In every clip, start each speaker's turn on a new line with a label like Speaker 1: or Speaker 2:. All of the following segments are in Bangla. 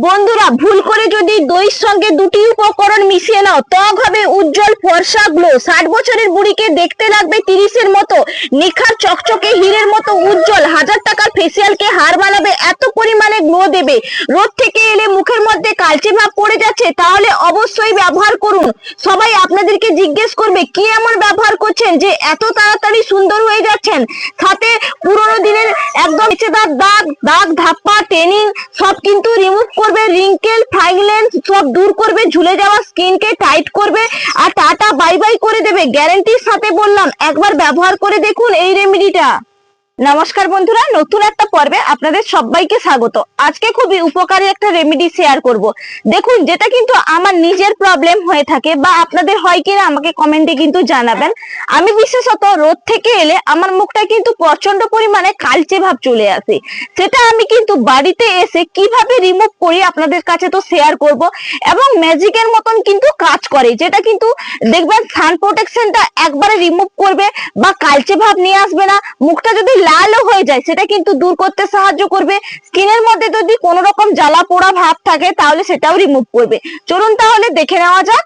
Speaker 1: বন্ধুরা, ভুল করে যদি দইয়ের সঙ্গে দুটি উপকরণ মিশিয়ে নাও, ত্বক হবে উজ্জ্বল ফর্সা গ্লো। 60 বছরের বুড়িকে দেখতে লাগবে 30-এর মতো, নিখার চকচকে হীরের মতো উজ্জ্বল। 1000 টাকার ফেসিয়ালকে হার বানাবে, এত পরিমাণে গ্লো দেবে। রোদ থেকে এলে মুখের মধ্যে কালচে ভাব পড়ে যাচ্ছে, তাহলে অবশ্যই ব্যবহার করুন। সবাই আপনাদেরকে জিজ্ঞেস করবে কি এমন ব্যবহার করছেন যে এত তাড়াতাড়ি সুন্দর হয়ে যাচ্ছেন। সাথে পুরোনো দিনের একদম মেচেদার দাগ দাগ ধাপ্পা ট্যানিং সব কিন্তু রিমুভ করবে, রিঙ্কেল ফ্রাইলেন্স সব দূর করবে, ঝুলে যাওয়া স্কিনকে টাইট করবে আর টাটা বাই বাই করে দেবে। গ্যারান্টির সাথে বললাম, একবার ব্যবহার করে দেখুন এই রেমেডিটা। নমস্কার বন্ধুরা, নতুন একটা পর্বে আপনাদের সবাইকে স্বাগত। আজকে খুবই উপকারী একটা রেমেডি শেয়ার করব। দেখুন, যেটা কিন্তু আমার নিজের প্রবলেম হয়ে থাকে বা আপনাদের হয় কিনা আমাকে কমেন্টে কিন্তু জানাবেন। আমি বিশেষত রোদ থেকে এলে আমার মুখটা কিন্তু প্রচন্ড পরিমাণে কালচে ভাব চলে আসে। সেটা আমি কিন্তু বাড়িতে এসে কিভাবে রিমুভ করি আপনাদের কাছে তো শেয়ার করব, এবং ম্যাজিকের মতন কিন্তু কাজ করে। যেটা কিন্তু দেখবেন সান প্রোটেকশনটা একবারে রিমুভ করবে বা কালচে ভাব নিয়ে আসবে না। মুখটা যদি লালও হয়ে যায় সেটা কিন্তু দূর করতে সাহায্য করবে। স্কিনের মধ্যে যদি কোনো রকম জ্বালা পোড়া ভাব থাকে তাহলে সেটাও রিমুভ করবে। চলুন তাহলে দেখে নেওয়া যাক।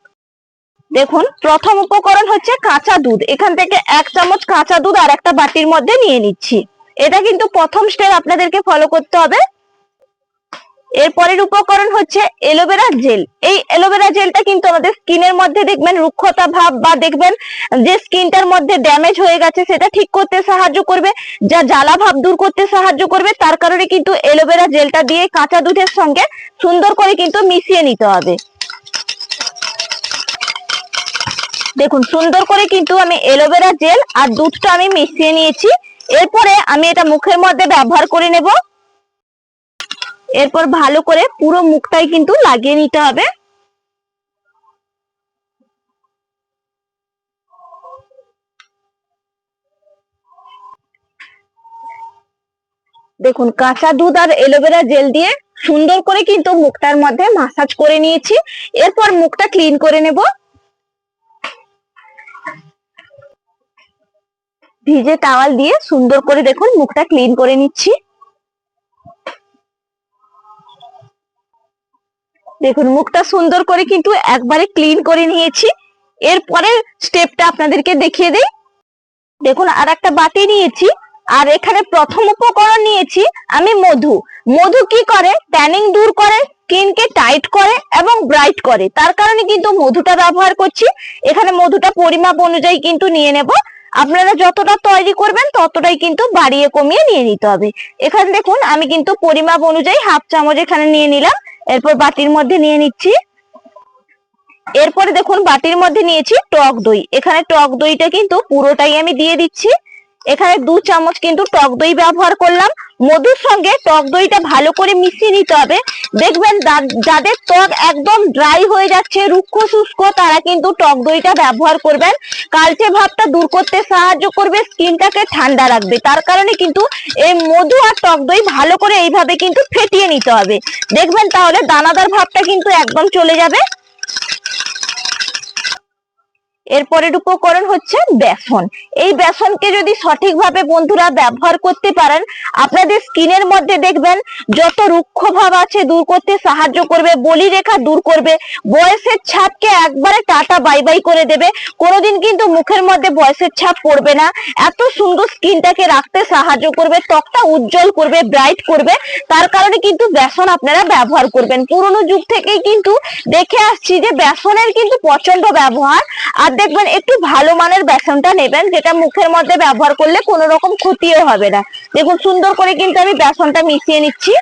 Speaker 1: দেখুন, প্রথম উপকরণ হচ্ছে কাঁচা দুধ। এখান থেকে 1 চামচ কাঁচা দুধ আর একটা বাটির মধ্যে নিয়ে নিচ্ছি। এটা কিন্তু প্রথম স্টেপ আপনাদেরকে ফলো করতে হবে। এরপরের উপকরণ হচ্ছে অ্যালোভেরা জেল। এই অ্যালোভেরা জেলটা কিন্তু আমাদের স্কিনের মধ্যে দেখবেন রুক্ষতা ভাব বা দেখবেন যে স্কিনটার মধ্যে ড্যামেজ হয়ে গেছে সেটা ঠিক করতে সাহায্য করবে, যা জ্বালা ভাব দূর করতে সাহায্য করবে। তার কারণে কিন্তু অ্যালোভেরা জেলটা দিয়ে কাঁচা দুধের সঙ্গে সুন্দর করে কিন্তু মিশিয়ে নিতে হবে। দেখুন, সুন্দর করে কিন্তু আমি অ্যালোভেরা জেল আর দুধটা আমি মিশিয়ে নিয়েছি। এরপরে আমি এটা মুখের মধ্যে ব্যবহার করে নেব। এরপর ভালো করে পুরো মুখটাই কিন্তু লাগিয়ে নিতে হবে। দেখুন, কাঁচা দুধ আর অ্যালোভেরা জেল দিয়ে সুন্দর করে কিন্তু মুখটার মধ্যে মাসাজ করে নিয়েছি। এরপর মুখটা ক্লিন করে নেব। ভিজে টাওয়াল দিয়ে সুন্দর করে দেখুন মুখটা ক্লিন করে নিচ্ছি। দেখুন, মুখটা সুন্দর করে কিন্তু একবারে ক্লিন করে নিয়েছি। এরপরে স্টেপটা আপনাদেরকে দেখিয়ে দেই। দেখুন, আর একটা বাটি নিয়েছি, আর এখানে প্রথম উপকরণ নিয়েছি আমি মধু। মধু কি করে? ট্যানিং দূর করে, স্কিনকে টাইট করে এবং ব্রাইট করে। তার কারণে কিন্তু মধুটা ব্যবহার করছি। এখানে মধুটা পরিমাপ অনুযায়ী কিন্তু নিয়ে নেব। আপনারা যতটা তৈরি করবেন ততটাই কিন্তু বাড়িয়ে কমিয়ে নিয়ে নিতে হবে। এখানে দেখুন, আমি কিন্তু পরিমাপ অনুযায়ী 1/2 চামচ এখানে নিয়ে নিলাম। এরপর বাটির মধ্যে নিয়ে নিচ্ছি। এরপরে দেখুন, বাটির মধ্যে নিয়েছি টক দই। এখানে টক দইটা কিন্তু পুরোটাই আমি দিয়ে দিচ্ছি। এখানে 2 চামচ কিন্তু টক দই ব্যবহার করলাম। মধুর সঙ্গে টক দইটা ভালো করে মিশিয়ে নিতে হবে। দেখবেন যাদের ত্বক একদম ড্রাই হয়ে যাচ্ছে, রুক্ষ শুষ্ক, তারা কিন্তু টক দইটা ব্যবহার করবেন। কালচে ভাবটা দূর করতে সাহায্য করবে, স্কিনটাকে ঠান্ডা রাখবে। তার কারণে কিন্তু এই মধু আর টক দই ভালো করে এইভাবে কিন্তু ফেটিয়ে নিতে হবে। দেখবেন তাহলে দানাদার ভাবটা কিন্তু একদম চলে যাবে। এরপরের উপকরণ হচ্ছে বেসন। এই বেসনকে যদি সঠিকভাবে বন্ধুরা ব্যবহার করতে পারেন, আপনাদের স্কিনের মধ্যে দেখবেন যত রুক্ষ ভাব আছে দূর করতে সাহায্য করবে, বলি রেখা দূর করবে, বয়সের ছাপকে একবারে টাটা বাই বাই করে দেবে। কোনোদিন কিন্তু মুখের মধ্যে বয়সের ছাপ পড়বে না। এত সুন্দর স্কিনটাকে রাখতে সাহায্য করবে, ত্বকটা উজ্জ্বল করবে, ব্রাইট করবে। তার কারণে কিন্তু বেসন আপনারা ব্যবহার করবেন। পুরোনো যুগ থেকেই কিন্তু দেখে আসছি যে বেসনের কিন্তু প্রচন্ড ব্যবহার। আর দেখবেন একটু ভালো মানের বেসনটা নেবেন, যেটা মুখের মধ্যে ব্যবহার করলে কোনো রকম ক্ষতিও হবে না। দেখুন, সুন্দর করে কিন্তু আমি বেসনটা মিশিয়ে নিচ্ছি।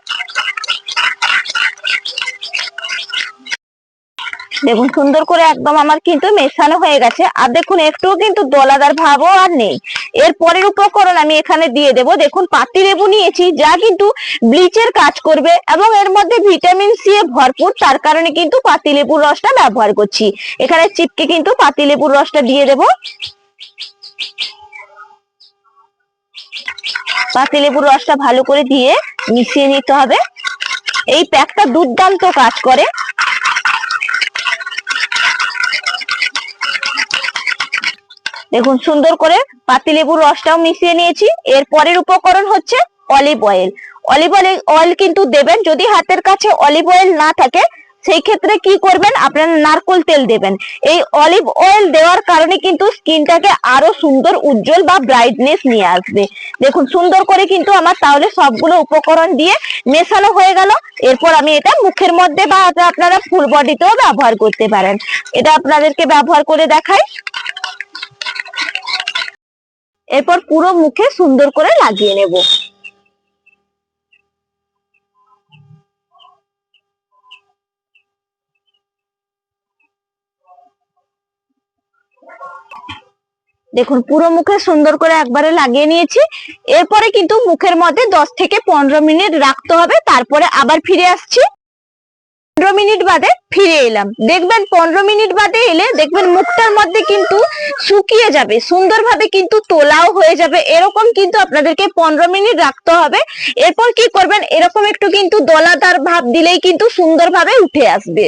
Speaker 1: দেখুন, সুন্দর করে একদম আমার কিন্তু মেশানো হয়ে গেছে। আর দেখুন, একটুও কিন্তু দলাদার ভাবও আর নেই। এর পরের উপকরণ আমি এখানে দিয়ে দেব। দেখুন, পাতিলেবু নিয়েছি, যা কিন্তু ব্লিচের কাজ করবে এবং এর মধ্যে ভিটামিন সি এ ভরপুর। তার কারণে কিন্তু পাতিলেবুর রসটা ব্যবহার করছি। এখানে চিপকে কিন্তু পাতিলেবুর রসটা দিয়ে দেব। পাতিলেবুর রসটা ভালো করে দিয়ে মিশিয়ে নিতে হবে। এই প্যাকটা দুর্দান্ত কাজ করে। দেখুন, সুন্দর করে পাতিলেবুর রসটাও মিশিয়ে নিয়েছি। এর পরের উপকরণ হচ্ছে অলিভ অয়েল। অলিভ অয়েল কিন্তু দেবেন। যদি হাতের কাছে অলিভ অয়েল না থাকে সেই ক্ষেত্রে কি করবেন, আপনারা নারকেল তেল দেবেন। এই অলিভ অয়েল দেওয়ার কারণে কিন্তু স্কিনটাকে আরো সুন্দর উজ্জ্বল বা ব্রাইটনেস নিয়ে আসবে। দেখুন সুন্দর করে কিন্তু আমার তাহলে সবগুলো উপকরণ দিয়ে মেশানো হয়ে গেল। এরপর আমি এটা মুখের মধ্যে বা আপনারা ফুল বডিতেও ব্যবহার করতে পারেন। এটা আপনাদেরকে ব্যবহার করে দেখাই। এরপর পুরো মুখে সুন্দর করে লাগিয়ে নেব। দেখুন পুরো মুখে সুন্দর করে একবারে লাগিয়ে নিয়েছি। এরপরে কিন্তু মুখের মধ্যে 10 থেকে 15 মিনিট রাখতে হবে, তারপরে আবার ফিরে আসছি। 15 মিনিট বাদে ফিরে এলাম। দেখবেন 15 মিনিট বাদে এলে দেখবেন মুখটার মধ্যে কিন্তু শুকিয়ে যাবে, সুন্দরভাবে কিন্তু তোলাও হয়ে যাবে। এরকম কিন্তু আপনাদেরকে 15 মিনিট রাখতে হবে। এরপর কি করবেন, এরকম একটু কিন্তু দলাদার ভাব দিলেই কিন্তু সুন্দরভাবে উঠে আসবে।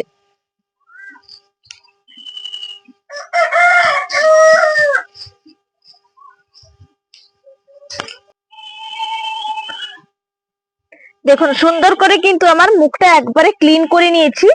Speaker 1: দেখুন সুন্দর করে কিন্তু আমার মুখটা একবারে ক্লিন করে নিয়েছি।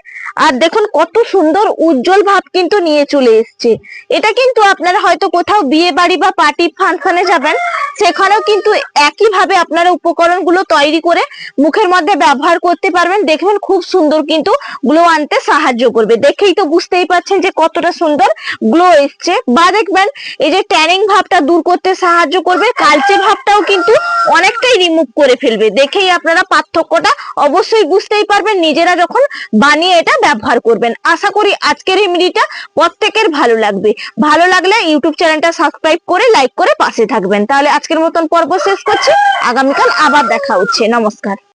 Speaker 1: আর দেখুন কত সুন্দর উজ্জ্বল ভাব কিন্তু নিয়ে চলে এসছে। এটা কিন্তু আপনারা হয়তো কোথাও বিয়ে বাড়ি বা পার্টি ফাংশনে যাবেন, সেখানেও কিন্তু একই ভাবে আপনারা উপকরণগুলো তৈরি করে মুখের মধ্যে ব্যবহার করতে পারবেন। দেখবেন খুব সুন্দর কিন্তু গ্লো আনতে সাহায্য করবে। দেখেই তো বুঝতেই পারছেন যে কতটা সুন্দর গ্লো এসছে। বা দেখবেন এই যে ট্যানিং ভাবটা দূর করতে সাহায্য করবে, কালচে ভাবটাও কিন্তু অনেকটাই রিমুভ করে ফেলবে। দেখেই আপনারা পার্থক্যটা অবশ্যই বুঝতেই পারবেন নিজেরা যখন বানিয়ে এটা ব্যবহার করবেন। আশা করি আজকের রেমেডিটা প্রত্যেকের ভালো লাগবে। ভালো লাগলে ইউটিউব চ্যানেলটা সাবস্ক্রাইব করে লাইক করে পাশে থাকবেন। তাহলে আজকের মতন পর্ব শেষ করছি, আগামীকাল আবার দেখা হচ্ছে। নমস্কার।